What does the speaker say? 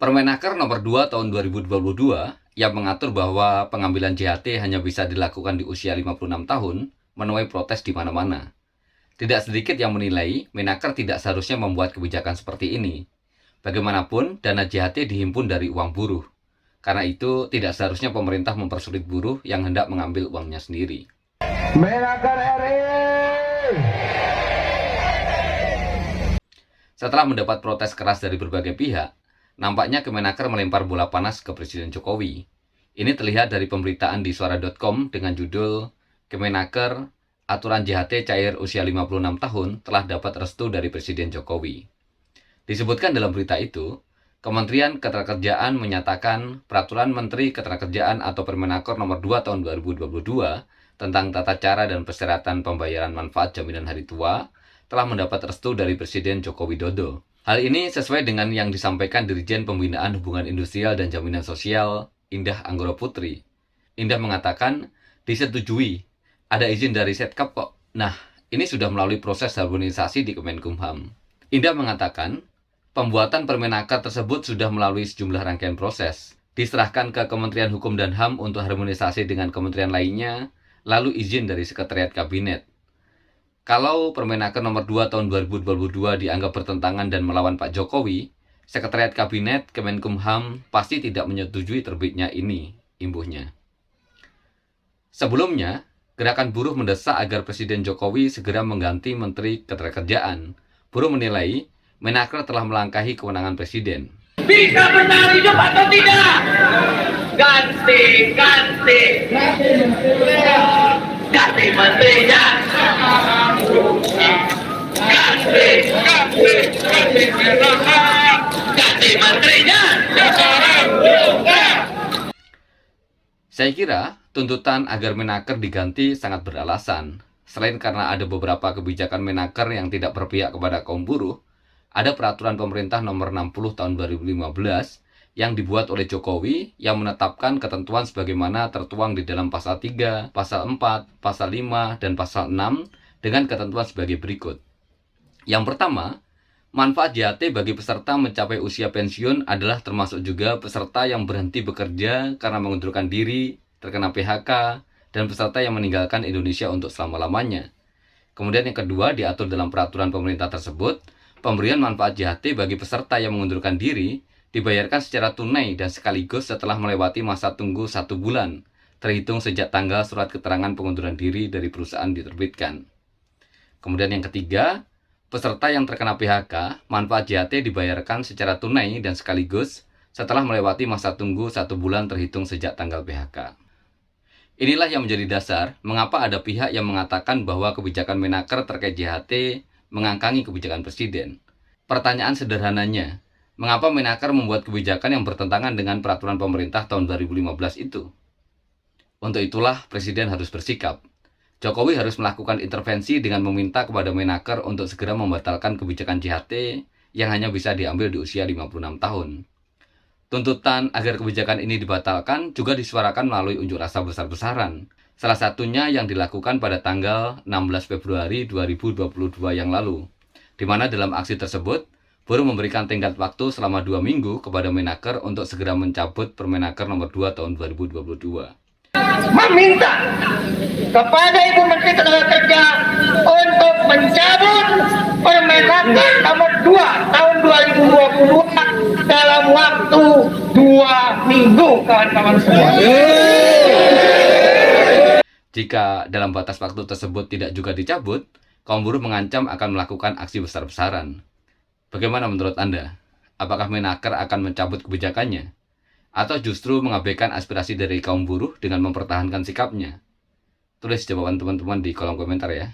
Permenaker nomor 2 tahun 2022 yang mengatur bahwa pengambilan JHT hanya bisa dilakukan di usia 56 tahun menuai protes di mana-mana. Tidak sedikit yang menilai Menaker tidak seharusnya membuat kebijakan seperti ini. Bagaimanapun, dana JHT dihimpun dari uang buruh. Karena itu, tidak seharusnya pemerintah mempersulit buruh yang hendak mengambil uangnya sendiri. Menaker RI! Setelah mendapat protes keras dari berbagai pihak, nampaknya Kemenaker melempar bola panas ke Presiden Jokowi. Ini terlihat dari pemberitaan di suara.com dengan judul Kemenaker, aturan JHT cair usia 56 tahun telah dapat restu dari Presiden Jokowi. Disebutkan dalam berita itu, Kementerian Ketenagakerjaan menyatakan Peraturan Menteri Ketenagakerjaan atau Permenaker nomor 2 tahun 2022 tentang tata cara dan persyaratan pembayaran manfaat jaminan hari tua telah mendapat restu dari Presiden Joko Widodo. Hal ini sesuai dengan yang disampaikan Dirjen Pembinaan Hubungan Industrial dan Jaminan Sosial, Indah Anggoro Putri. Indah mengatakan, disetujui, ada izin dari Setkap kok. Nah, ini sudah melalui proses harmonisasi di Kemenkumham. Indah mengatakan, pembuatan Permenaker tersebut sudah melalui sejumlah rangkaian proses, diserahkan ke Kementerian Hukum dan HAM untuk harmonisasi dengan kementerian lainnya, lalu izin dari Sekretariat Kabinet. Kalau Permenaker nomor 2 tahun 2022 dianggap bertentangan dan melawan Pak Jokowi, Sekretariat Kabinet Kemenkumham pasti tidak menyetujui terbitnya ini, imbuhnya. Sebelumnya, gerakan buruh mendesak agar Presiden Jokowi segera mengganti Menteri Ketenagakerjaan. Buruh menilai Menaker telah melangkahi kewenangan Presiden. Bisa bertahan hidup atau tidak? Ganti menterinya. Ganti menterinya. Saya kira tuntutan agar Menaker diganti sangat beralasan. Selain karena ada beberapa kebijakan Menaker yang tidak berpihak kepada kaum buruh, ada peraturan pemerintah nomor 60 tahun 2015 yang dibuat oleh Jokowi yang menetapkan ketentuan sebagaimana tertuang di dalam pasal 3, pasal 4, pasal 5, dan pasal 6 dengan ketentuan sebagai berikut. Yang pertama, manfaat JHT bagi peserta mencapai usia pensiun adalah termasuk juga peserta yang berhenti bekerja karena mengundurkan diri, terkena PHK, dan peserta yang meninggalkan Indonesia untuk selama-lamanya. Kemudian yang kedua, diatur dalam peraturan pemerintah tersebut, pemberian manfaat JHT bagi peserta yang mengundurkan diri dibayarkan secara tunai dan sekaligus setelah melewati masa tunggu 1 bulan, terhitung sejak tanggal surat keterangan pengunduran diri dari perusahaan diterbitkan. Kemudian yang ketiga, peserta yang terkena PHK, manfaat JHT dibayarkan secara tunai dan sekaligus setelah melewati masa tunggu 1 bulan terhitung sejak tanggal PHK. Inilah yang menjadi dasar mengapa ada pihak yang mengatakan bahwa kebijakan Menaker terkait JHT mengangkangi kebijakan Presiden. Pertanyaan sederhananya, mengapa Menaker membuat kebijakan yang bertentangan dengan peraturan pemerintah tahun 2015 itu? Untuk itulah Presiden harus bersikap. Jokowi harus melakukan intervensi dengan meminta kepada Menaker untuk segera membatalkan kebijakan JHT yang hanya bisa diambil di usia 56 tahun. Tuntutan agar kebijakan ini dibatalkan juga disuarakan melalui unjuk rasa besar-besaran. Salah satunya yang dilakukan pada tanggal 16 Februari 2022 yang lalu, di mana dalam aksi tersebut, buruh memberikan tenggat waktu selama 2 minggu kepada Menaker untuk segera mencabut Permenaker nomor 2 tahun 2022. Meminta kepada Ibu Menteri Ketenagakerja untuk mencabut Permenaker nomor 2 tahun 2022 dalam waktu 2 minggu, kawan-kawan semua. Jika dalam batas waktu tersebut tidak juga dicabut, kaum buruh mengancam akan melakukan aksi besar-besaran. Bagaimana menurut Anda? Apakah Menaker akan mencabut kebijakannya? Atau justru mengabaikan aspirasi dari kaum buruh dengan mempertahankan sikapnya? Tulis jawaban teman-teman di kolom komentar ya.